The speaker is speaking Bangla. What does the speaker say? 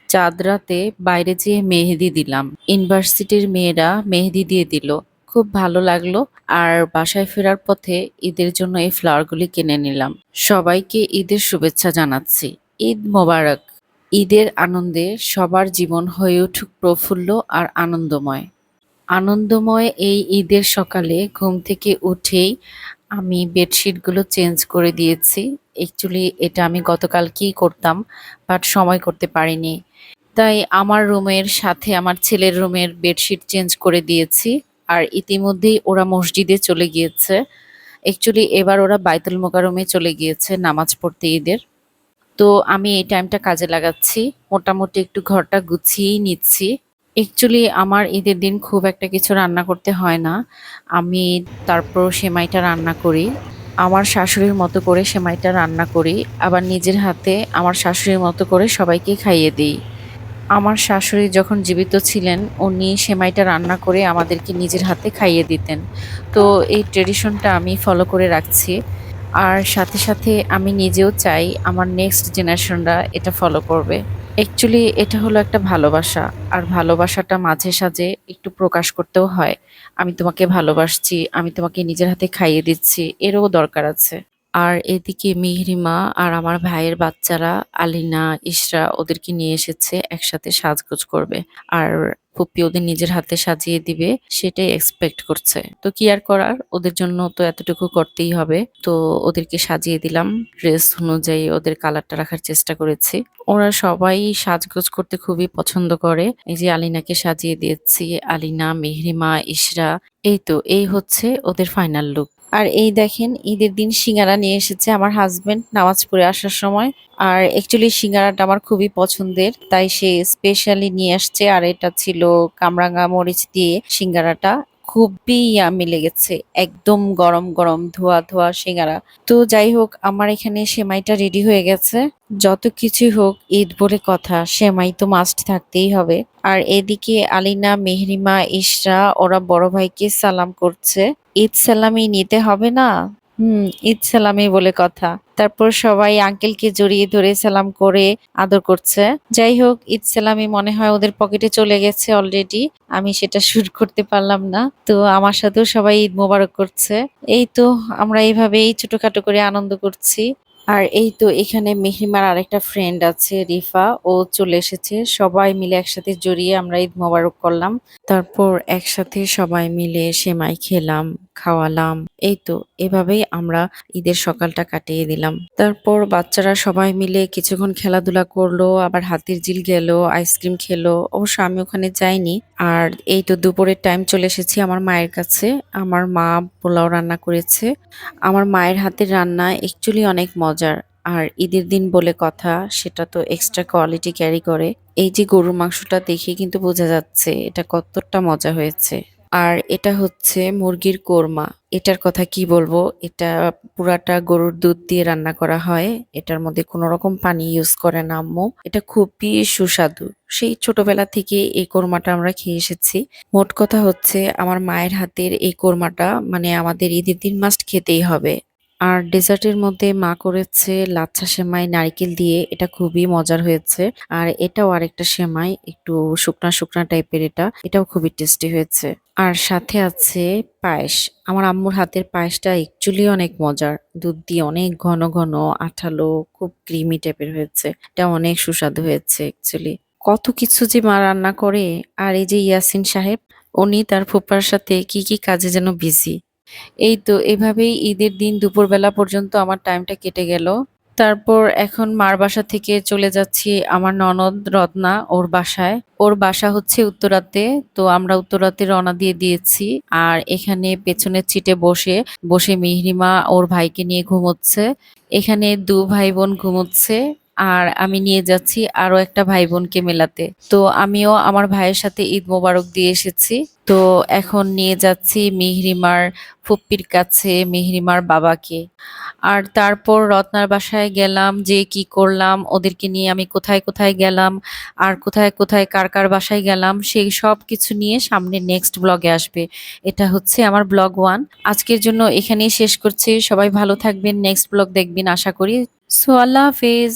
চাঁদ রাতে বাইরে যেয়ে মেহেদি দিলাম। ইউনিভার্সিটির মেয়েরা মেহেদি দিয়ে দিল। খুব ভালো লাগলো। আর বাসায় ফেরার পথে ঈদের জন্য এই ফ্লাওয়ারগুলি কিনে নিলাম। সবাইকে ঈদের শুভেচ্ছা জানাচ্ছি। ঈদ মোবারক। ঈদের আনন্দে সবার জীবন হয়ে উঠুক প্রফুল্ল আর আনন্দময়। আনন্দময় এই ঈদের সকালে ঘুম থেকে উঠেই আমি বেডশিটগুলো চেঞ্জ করে দিয়েছি। অ্যাকচুয়ালি এটা আমি গতকালকেই করতাম, বাট সময় করতে পারিনি। তাই আমার রুমের সাথে আমার ছেলের রুমের বেডশিট চেঞ্জ করে দিয়েছি। আর ইতিমধ্যেই ওরা মসজিদে চলে গিয়েছে। অ্যাকচুয়ালি এবার ওরা বাইতুল মোকাররমে চলে গিয়েছে নামাজ পড়তে ঈদের। তো আমি এই টাইমটা কাজে লাগাচ্ছি। মোটামুটি একটু ঘরটা গুছিয়েই নিচ্ছি। অ্যাকচুয়ালি আমার ঈদের দিন খুব একটা কিছু রান্না করতে হয় না। আমি তারপর সেমাইটা রান্না করি। আমার শাশুড়ির মতো করে সেমাইটা রান্না করি। আবার নিজের হাতে আমার শাশুড়ির মতো করে সবাইকে খাইয়ে দিই। আমার শাশুড়ি যখন জীবিত ছিলেন, উনি সেমাইটা রান্না করে আমাদেরকে নিজের হাতে খাইয়ে দিতেন। তো এই ট্রেডিশনটা আমি ফলো করে রাখছি। আর সাথে সাথে আমি নিজেও চাই আমার নেক্সট জেনারেশনরা এটা ফলো করবে। অ্যাকচুয়ালি এটা হলো একটা ভালোবাসা। আর ভালোবাসাটা মাঝে সাঝে একটু প্রকাশ করতেও হয়। আমি তোমাকে ভালোবাসছি, আমি তোমাকে নিজের হাতে খাইয়ে দিচ্ছি, এরও দরকার আছে। আর এদিকে মিহরিমা আর আমার ভাইয়ের বাচ্চারা আলিনা, ইশরা ওদেরকে নিয়ে এসেছে একসাথে সাজগোজ করবে। আর ফুপ্পি ওদের নিজের হাতে সাজিয়ে দিবে, সেটাই এক্সপেক্ট করছে। তো কি আর করার, ওদের জন্য তো এতটুকু করতেই হবে। তো ওদেরকে সাজিয়ে দিলাম। ড্রেস অনুযায়ী ওদের কালারটা রাখার চেষ্টা করেছি। ওরা সবাই সাজগোজ করতে খুবই পছন্দ করে। এই যে আলিনাকে সাজিয়ে দিয়েছি, আলিনা, মেহরিমা, ইশরা। এই হচ্ছে ওদের ফাইনাল লুক। আর এই দেখেন ঈদের দিন সিঙ্গারা নিয়ে এসেছে আমার হাজবেন্ড নামাজ পড়ে আসার সময়। আর অ্যাকচুয়ালি সিঙ্গারাটা আমার খুবই পছন্দের, তাই সে স্পেশালি নিয়ে আসছে। আর এটা ছিল কামরাঙা মরিচ দিয়ে সিঙ্গারাটা। খুবই ইয়ামি লেগেছে। একদম গরম গরম ধোয়া ধোয়া সিঙ্গারা। তো যাই হোক, আমার এখানে সেমাইটা রেডি হয়ে গেছে। যত কিছুই হোক, ঈদ বলে কথা, সেমাই তো মাস্ট থাকতেই হবে। আর এদিকে আলিনা, মেহরিমা, ইশরা ওরা বড় ভাইকে সালাম করছে। ঈদ সালামি নিতে হবে না? ঈদ সালামি বলে কথা। তারপর সবাই আঙ্কেলকে জড়িয়ে ধরে সালাম করে আদর করছে। যাই হোক, ঈদ সালামি মনে হয় ওদের পকেটে চলে গেছে অলরেডি। আমি সেটা শুট করতে পারলাম না। তো আমার সাথেও সবাই ঈদ মোবারক করছে। এই তো আমরা এইভাবেই ছোটখাটো করে আনন্দ করছি। আর এই তো এখানে মেহরিমার আরেকটা ফ্রেন্ড আছে রিফা, ও চলে এসেছে। সবাই মিলে একসাথে জড়িয়ে আমরা ঈদ মোবারক করলাম। তারপর একসাথে সবাই মিলে সেমাই খেলাম, খাওয়ালাম। এই তো এভাবেই আমরা ঈদের সকালটা কাটিয়ে দিলাম। তারপর বাচ্চারা সবাই মিলে কিছুক্ষণ খেলাধুলা করলো, আবার হাতির ঝিল গেল, আইসক্রিম খেলো। অবশ্য আমি ওখানে যাইনি। আর এই তো দুপুরের টাইম চলে এসেছি আমার মায়ের কাছে। আমার মা পোলাও রান্না করেছে। আমার মায়ের হাতের রান্না অ্যাকচুয়ালি অনেক মজার। আর ঈদের দিন বলে কথা, সেটা তো এক্সট্রা কোয়ালিটি ক্যারি করে। এই যে গরুর মাংসটা দেখে কিন্তু বোঝা যাচ্ছে এটা কতটা মজা হয়েছে। আর এটা হচ্ছে মুরগির কোরমা। এটার কথা কি বলবো, এটা পুরাটা গরুর দুধ দিয়ে রান্না করা হয়। এটার মধ্যে কোনো রকম পানি ইউজ করে না আম্মু। এটা খুবই সুস্বাদু। সেই ছোটবেলা থেকে এই কোরমাটা আমরা খেয়ে এসেছি। মোট কথা হচ্ছে আমার মায়ের হাতের এই কোরমাটা মানে আমাদের ঈদের দিন মাস্ট খেতেই হবে। আর ডেজার্টের মধ্যে মা করেছে লাচ্ছা সেমাই নারকেল দিয়ে, এটা খুবই মজার হয়েছে। আর এটাও আরেকটা সেমাই, একটু শুকনা শুকনা টাইপের, এটাও খুবই টেস্টি হয়েছে। আর সাথে আছে পায়েস। আমার আম্মুর হাতের পায়েসটা অ্যাকচুয়ালি অনেক মজার। দুধ দিয়ে অনেক ঘন ঘন, আঠালো, খুব ক্রিমি টাইপের হয়েছে। এটা অনেক সুস্বাদু হয়েছে অ্যাকচুয়ালি। কত কিছু যে মা রান্না করে। আর এই যে ইয়াসিন সাহেব, উনি তার ফুফার সাথে কি কি কাজে যেন বিজি। এই তো এভাবেই ঈদের দিন দুপুরবেলা পর্যন্ত আমার টাইমটা কেটে গেল। তারপর এখন মার বাসা থেকে চলে যাচ্ছি আমার ননদ রত্না ওর বাসায়। ওর বাসা হচ্ছে উত্তরাতে। তো আমরা উত্তরাতে রওনা দিয়ে দিয়েছি। আর এখানে পেছনের সিটে বসে বসে মিহরিমা ওর ভাইকে নিয়ে ঘুমোচ্ছে। এখানে দু ভাই বোন ঘুমোচ্ছে। আর আমি নিয়ে যাচ্ছি আরো একটা ভাই বোনকে মেলাতে। তো আমিও আমার ভাইয়ের সাথে ঈদ মোবারক দিয়ে এসেছি। তো এখন নিয়ে যাচ্ছি মিহরিমার ফুপ্পির কাছে, মিহরিমার বাবাকে। আর তারপর রত্নার বাসায় গেলাম, যে কি করলাম, ওদেরকে নিয়ে আমি কোথায় কোথায় গেলাম, আর কোথায় কোথায় কার কার বাসায় গেলাম, সেই সব কিছু নিয়ে সামনে নেক্সট ব্লগে আসবে। এটা হচ্ছে আমার ব্লগ 1। আজকের জন্য এখানেই শেষ করছি। সবাই ভালো থাকবেন, নেক্সট ব্লগ দেখবেন আশা করি। সো আল্লাহ হাফেজ।